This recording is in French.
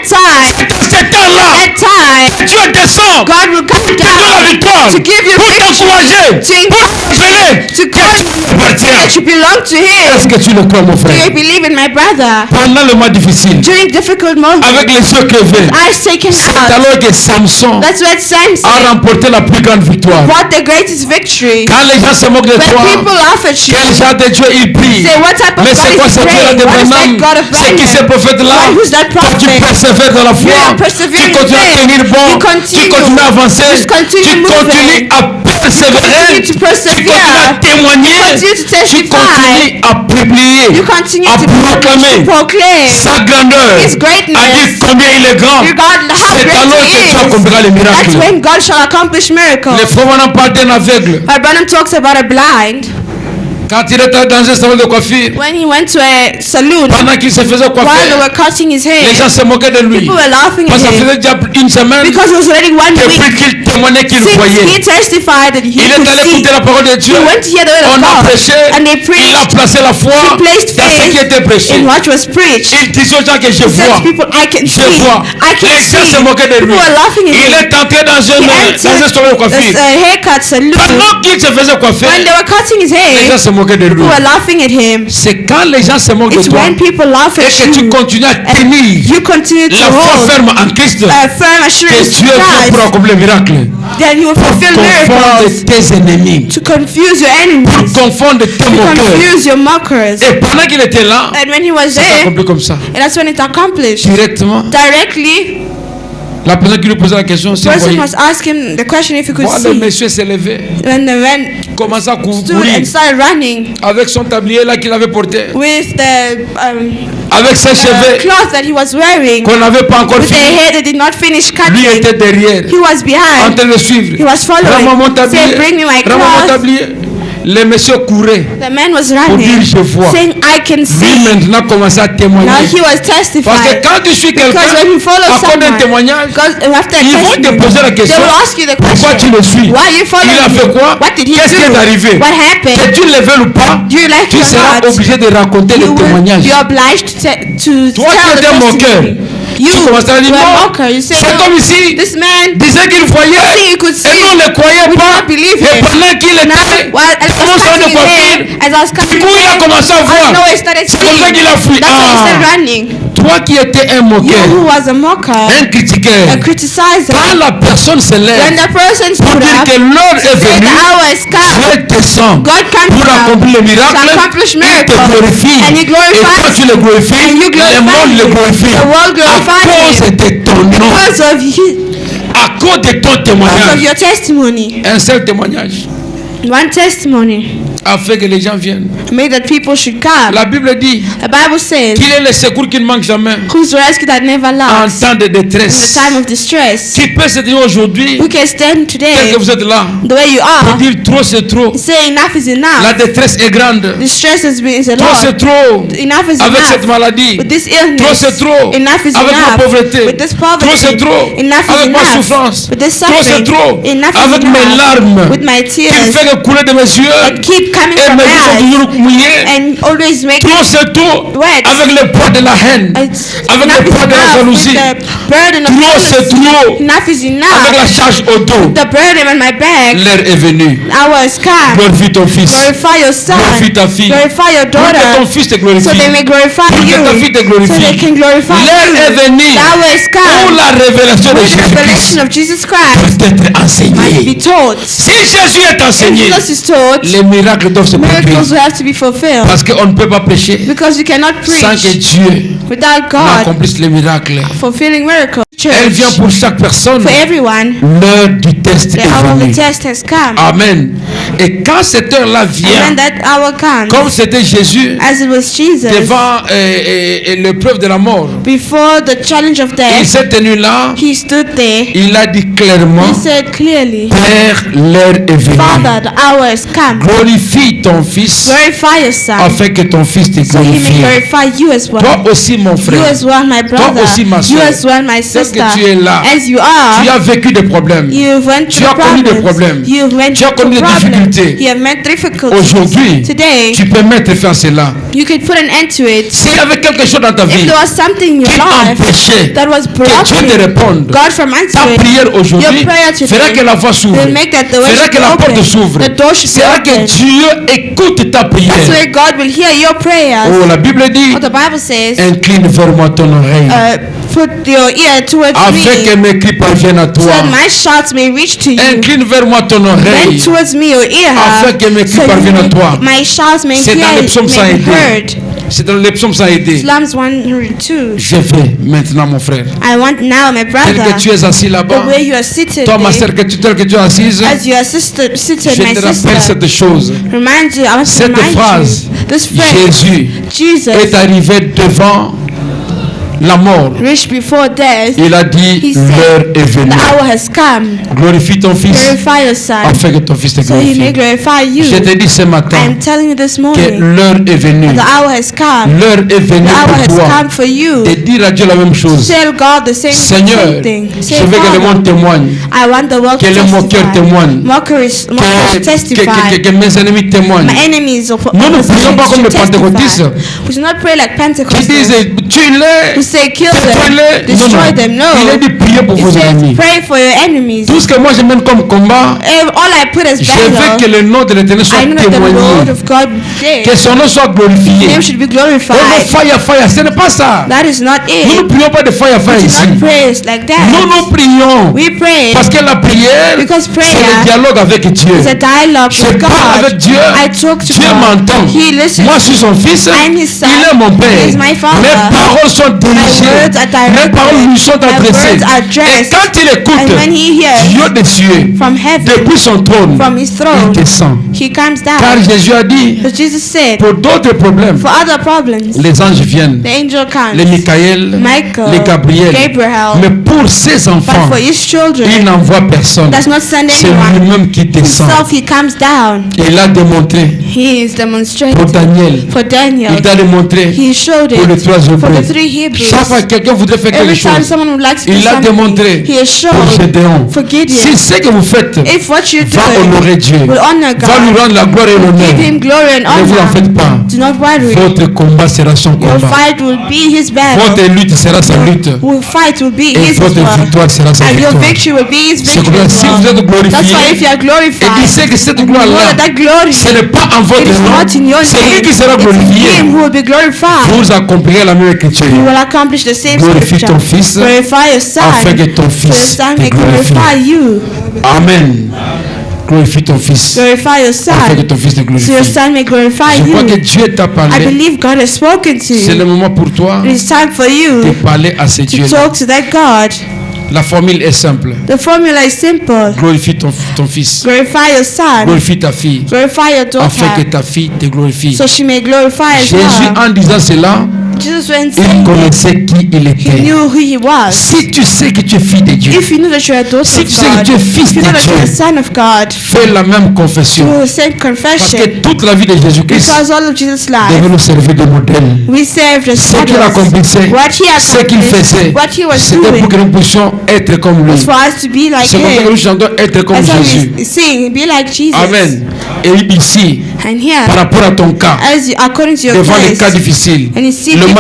time, ce temps-là, that time, Dieu descend God will come pour la down victoire, to give you pour t'encourager, to pour t'appeler. to call you that you belong to Est-ce Him. que tu le crois, mon Do frère? you believe in my brother? Pendant le mois difficile, During difficult moments, avec les yeux crevés, eyes taken c'est out. alors que Samson That's what Samson a remporté la plus grande victoire. brought the greatest victory. Quand les gens se moquent de When toi, people laugh at you, quel genre de Dieu il prie? say, what type of Mais c'est quoi God is ce Dieu-là praying? de What is that Branham? God of C'est qui ce Branham? prophète-là? Who's that Toi, tu prophet? persévères dans la foi, You persevere tu in continues à faith. tenir bon, You tu continue. continues à avancer, Just continue tu moving. continues à persévérer, You continue to tu persevere. continues à témoigner, You continue to tu testify. continues à publier, You continue à to proclamer proclaim sa grandeur, His greatness. à dire combien il est grand. regardless of how C'est great alors que He tu accompliras les is. That's miracles. when God shall accomplish miracles. Les frères on parle d'un aveugle. But Branham talks about a blind. Quand il était dans un salon de coiffure, When he went to a saloon, pendant qu'il se faisait while they coiffer, were cutting his les hair, gens se moquaient de lui. people were laughing Parce que ça at him faisait déjà une semaine because it was already one depuis week qu'il témoignait qu'il since voyait. he testified that he Il est could allé see. écouter la parole de Dieu. He went to hear the word On of a God, prêché. and they Il a preached. placé la foi He placed dans ce qui faith était prêché. in what was preached. Il disait aux gens que je He said vois. to people, I can Je see, vois. I can Les gens see. se moquaient de lui. People were laughing at Il him. est entré dans He un salon de coiffure. entered a haircut saloon. Pendant qu'il se faisait coiffer, When they were cutting his les gens hair, se moquaient de lui. people were laughing at him. C'est quand les gens se moquent de It's toi when people laugh et at que tu you continues à and tenir you continue to la foi hold ferme en Christ, a firm que assurance Dieu to vient pour Christ, accomplir le miracle. that He will fulfill Confondre miracles, tes ennemis, to confuse your enemies, confondre tes to moqueurs. confuse your mockers. Et pendant qu'il était là, And when he was ça there, s'accomplit comme ça. and that's when it's accomplished. Directement, Directly, la personne qui lui posait la question, the c'est person voyez. was asking the question if he could Voilà, le see. monsieur s'est levé, When the man commença à stood courir and started running avec son tablier là qu'il avait porté, with the avec ses cheveux cloth that he was wearing, qu'on n'avait pas encore with the fini. hair that did not finish Lui cutting. était derrière, He was en behind. train de suivre. He was following. Rends-moi mon tablier. Say, bring me my Rends-moi mon cloth. tablier. Le monsieur courait The man was pour dire running, je vois. saying, I can Lui see. maintenant commençait à témoigner. Now he was Parce que testifying. quand tu suis quelqu'un, Because when you follow à cause d'un someone, témoignage, because after a ils vont te testimony, poser la they question. will ask you the Pourquoi tu question. le suis? Why you follow Il a fait him? quoi? What did he Qu'est-ce qui est do? arrivé? What Que happened? tu le veux ou pas, Do you like tu it or seras not? obligé de raconter le You will témoignage. be obliged to Toi tell qui the étais moqueur, testimony. You tu commences à dire were a non, mocker. You say, cet homme no, ici this man disait qu'il voyait think he could see. et nous ne le croyons We pas. don't believe Et him. pendant qu'il était Now, while as I dans was son de cutting his hair, coiffure, as I was du cutting coup his il a hair, commencé à I voir. know he started C'est comme ça qu'il a fui. That's why he started running. Toi qui étais un You moqueur, who was a mocker, un critiqueur, a criticizer, quand la personne se when lève the person pour stood dire up, que l'heure est said the venue, hour is come, Dieu descend God comes pour down accomplir le to miracle, accomplish il te miracles, glorifie. and he Et toi glorifies tu le glorifies, and you le glorify monde le him. glorifie. The world À glorifies cause him de ton nom, because of à cause de ton because of témoignage. your testimony. Un seul témoignage One testimony a fait que les gens viennent. made that people should come. La Bible dit The Bible says, qu'il est le secours qui ne manque jamais whose rescue that never en lacks temps de in the détresse. time of distress. Qui peut se dire aujourd'hui, Who can stand tel today que vous êtes là, the way you pour are, dire trop c'est trop. say enough is La enough. détresse est grande. Distress is a Trop c'est lot. trop. Enough is Avec cette enough. maladie. With this Trop c'est illness, trop. enough is Avec ma enough. pauvreté. With this Trop c'est poverty, trop. enough is Avec ma enough. souffrance. With this Trop c'est suffering, trop. enough is Avec mes enough. larmes With my qui me tears fait couler de mes yeux. that keep coming Et from mes my yeux sont eyes toujours mouillés. and always make Trop c'est trop. wet. Avec le poids de la haine. It's Avec enough le is poids de la enough. With jalousie. the burden of Trop c'est jealousy. trop. Enough is Avec enough. la charge au dos. The burden on my back. L'heure est venue. Hour has come. Glorifie ton fils. Glorify your son. Glorifie ta fille. Glorify your Pour que ton daughter. fils te So glorifie. they may glorify Pour que you. ta fille te So they glorifie. can glorify L'heure est you. venue The hour has pour come. la révélation de With the Jésus-Christ revelation of Jesus Christ d'être might be enseigné. taught. Si Jésus est If enseigné, Jesus is taught, les miracles doivent se miracles produire. will have to be fulfilled. Parce qu'on ne peut pas prêcher Because you cannot sans que preach Dieu without God n'accomplisse les miracles. fulfilling miracles. Elle vient Church, pour chaque personne. for everyone, L'heure du test the est hour of the venue. test has come. Amen. Et quand cette heure-là And vient, when that hour comes, comme c'était Jésus as it was Jesus, devant l'épreuve de la mort, before the challenge of il death, s'est tenu là, he stood there. il a dit clairement, He said clearly, Père, l'heure est venue. Father, the hour has come. Glorifie ton fils Glorify your son, afin que ton fils te so he may glorifie. glorify you as well. Toi aussi, mon You frère, as well, my brother. aussi, ma You soeur. as well, my tel sister. que tu es là, As you tu are, as vécu des problèmes. you've went Tu through as connu des problèmes. You've went Tu as through connu des problems. difficultés. You have met difficulties. Aujourd'hui, Today, tu peux mettre fin à cela. you could put an end to it. S'il y avait quelque chose dans ta If vie there was something in qui your life t'empêchait that was que Dieu te blocking réponde. God from Ta answering prière aujourd'hui your prayer today fera que la voie s'ouvre. will make that the way Fera should que be la porte open. s'ouvre. The door should be Sera que open. Dieu écoute ta That's prière. where God will hear your prayers. Oh, la Bible dit, What the Bible says, incline vers moi ton oreille, put your ear towards afin que me mes cris parviennent à so toi. that my shouts may reach to you. Incline vers moi ton oreille, Bend towards me your ear, afin que mes cris so parviennent à toi. my shouts may C'est dans les psaumes sans may be aider. heard. C'est dans les psaumes sans aider. Psalms 102. Je vais maintenant, mon frère. I want now, my Tel brother, que tu es assis the là-bas, way you are seated toi, ma there, sœur, tel que tu es assise, as you are seated, je my te rappelle sister, cette chose. remind you, I want to Cette remind phrase, you, this phrase, Jésus Jesus est arrivé devant la mort. reached before death. Il a dit, He said, l'heure est venue. The hour has come. Glorifie ton fils, Glorify your son, afin que ton fils te so he may glorifie. glorify you. Je te dis ce I matin am telling you this que morning, l'heure est venue. the hour has come. L'heure est venue The hour has pour toi come for you. de dire à Dieu la même chose. Tell God the same Seigneur, thing. je Say, veux que le Father, monde témoigne, I want the world que to les moqueurs testify. témoignent, Mockers que, testify. que mes ennemis témoignent. My enemies of Nous ne prions pas comme les pentecôtistes We should not pray like qui Pentecostals disent tue-les, who say kill détruis-les. them, destroy them. No. Il est dit prier pour It vos says ennemis. pray for your enemies. Tout ce que moi je mène comme combat, All I put as je veux battle, que le nom de l'Éternel soit I know that the Lord témoigné, of God there. que son nom soit His glorifié. name should be Oh non, glorified. fire, fire, ce n'est pas ça. That is not Nous ne it. prions pas de fire, fire We ici. should not pray like Nous that. prions We pray parce que la prière, because c'est le prayer dialogue avec Dieu. is a dialogue Je with parle avec God. Dieu, I talk to Dieu God. m'entend. He listens. Moi, je suis son fils, I'm his son. il est mon père. He is my father. Mes paroles sont dirigées, words are directed. mes paroles lui sont My adressées. words are Et addressed. quand il écoute, And when he hears Dieu des cieux, from heaven, depuis son trône, from his il throne, descend. he comes Car down. Jésus a dit, But Jesus said, pour d'autres problèmes, for other problems, les anges viennent, the angel les comes. Michael, Michael, les Gabriel. Gabriel. Mais pour ses But enfants, for his il children, n'envoie personne. does not send C'est anyone. lui-même qui descend. Himself, he comes down. Il a démontré He is pour demonstrating Daniel. for Daniel. Il a démontré He showed pour les it trois for Hébreux. the three Hebrews. Chaque fois que quelqu'un voudrait faire quelque Every time chose, someone would like to do il a something, démontré he has pour shown Gédéon. for Gideon. Si ce que vous faites If what you do va honorer Dieu, will honor va lui God, rendre la gloire et give l'honneur, him glory and ne vous en honor, faites pas. do not worry. Votre combat sera son Your combat. fight will be his battle. Votre lutte sera sa lutte. Will fight will be Et his votre war. victoire sera sa And your victoire. victory will be his C'est victory. comme ça, si as vous well. êtes glorifié, That's why if you are et glorified, d'ici que cette know gloire-là, that glory ce n'est pas en votre it is nom, not in your c'est lui name. qui sera It's glorifié. him who will be glorified. Vous accomplirez la même écriture. You will accomplish the same Glorifie scripture. ton fils, Glorify your son, afin que ton so your fils son te may glorifie. glorify you. Amen. Glorifie ton fils, Glorify your afin que son, ton fils te so your glorifie. son may glorify Je crois que you. Dieu t'a I parlé. believe God has spoken to C'est le you. moment pour toi It is time for de you parler à ces to dieux. talk to that God. La formule est simple. The formula is simple. Glorifie ton fils. Glorify your son. Glorifie ta fille. Glorify your Afin que daughter, ta fille te glorifie. so she may glorify as Jésus, well. en disant cela, Jesus when il saying it, connaissait qui il he était. knew who he was. Si tu sais que tu es fille de Dieu, If you know that you're a daughter si of tu sais que God, tu es fils if you de know that you're a Dieu, son of God, fais la même confession. do the same Parce confession. que toute la vie de Jésus-Christ Because all of Jesus' devait life, nous servir de modèle. we served as Ce qu'il models. accomplissait, What he ce qu'il faisait, accomplished, what he was c'était pour que doing, nous puissions être comme lui. was for us to be like C'est pour ça que nous him. chantons être comme That's why Jésus. we sing, be like Jesus. Amen. Et ici, And here, par rapport à ton cas, according to your devant les cas case, difficiles, and you see le people monde